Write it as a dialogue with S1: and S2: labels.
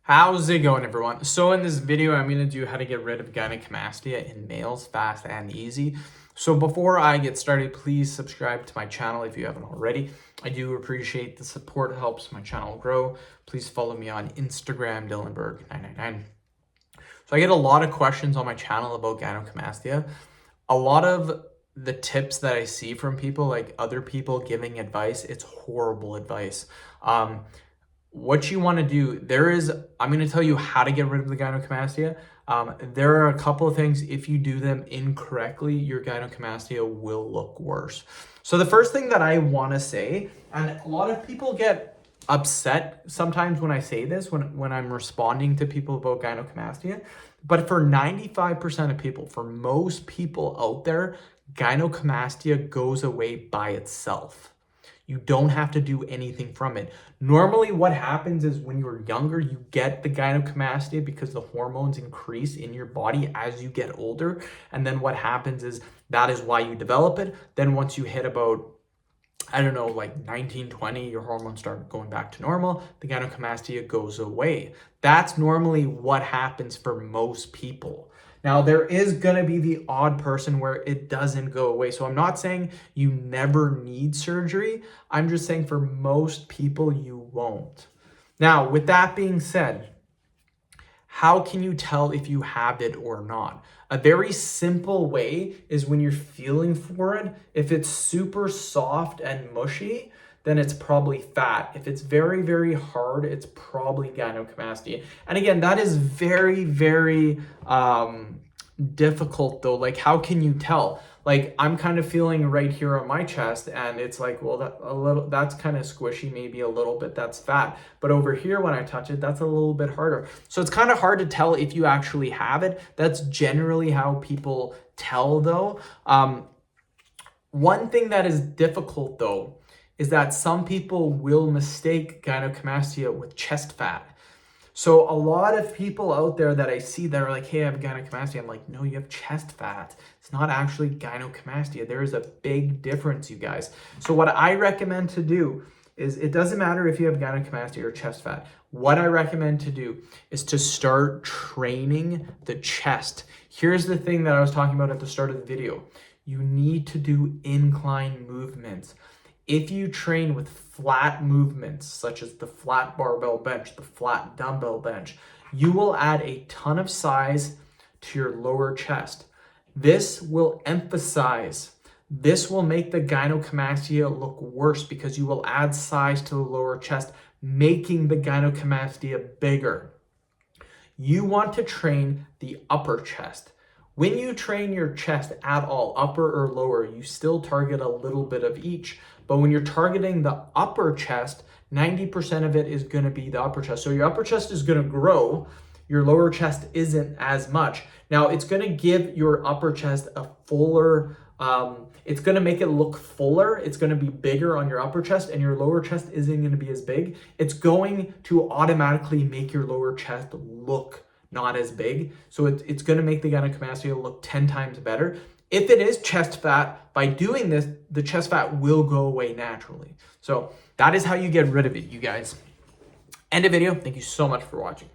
S1: How's it going, everyone? So in this video, I'm going to do how to get rid of gynecomastia in males fast and easy. So before I get started, please subscribe to my channel if you haven't already. I do appreciate the support. It helps my channel grow. Please follow me on Instagram, Dylanberg999. So I get a lot of questions on my channel about gynecomastia. A lot of the tips that I see from people, like other people giving advice, it's horrible advice. What you want to do, I'm going to tell you how to get rid of the gynecomastia. There are a couple of things. If you do them incorrectly, your gynecomastia will look worse. So the first thing that I want to say, and a lot of people get upset sometimes when I say this, when I'm responding to people about gynecomastia, but for 95% of people, for most people out there, gynecomastia goes away by itself. You don't have to do anything from it. Normally what happens is when you're younger, you get the gynecomastia because the hormones increase in your body as you get older. And then what happens is that is why you develop it. Then once you hit about, I don't know, like 19, 20, your hormones start going back to normal, the gynecomastia goes away. That's normally what happens for most people. Now, there is going to be the odd person where it doesn't go away. So I'm not saying you never need surgery. I'm just saying for most people, you won't. Now, with that being said, how can you tell if you have it or not? A very simple way is when you're feeling for it. If it's super soft and mushy, then it's probably fat. If it's very, very hard, it's probably gynecomastia. And again, that is very, very difficult though. Like, how can you tell? Like, I'm kind of feeling right here on my chest and it's like, well, that's kind of squishy, maybe a little bit, that's fat. But over here, when I touch it, that's a little bit harder. So it's kind of hard to tell if you actually have it. That's generally how people tell though. One thing that is difficult though, is that some people will mistake gynecomastia with chest fat. So a lot of people out there that I see that are like, hey, I have gynecomastia. I'm like, no, you have chest fat. It's not actually gynecomastia. There is a big difference, you guys. So what I recommend to do is, it doesn't matter if you have gynecomastia or chest fat. What I recommend to do is to start training the chest. Here's the thing that I was talking about at the start of the video. You need to do incline movements. If you train with flat movements, such as the flat barbell bench, the flat dumbbell bench, you will add a ton of size to your lower chest. This will emphasize, this will make the gynecomastia look worse because you will add size to the lower chest, making the gynecomastia bigger. You want to train the upper chest. When you train your chest at all, upper or lower, you still target a little bit of each. But when you're targeting the upper chest, 90% of it is going to be the upper chest. So your upper chest is going to grow. Your lower chest isn't as much. Now, it's going to give your upper chest a fuller, it's going to make it look fuller. It's going to be bigger on your upper chest, and your lower chest isn't going to be as big. It's going to automatically make your lower chest look not as big. So it's going to make the gynecomastia look 10 times better. If it is chest fat, by doing this, the chest fat will go away naturally. So that is how you get rid of it, you guys. End of video. Thank you so much for watching.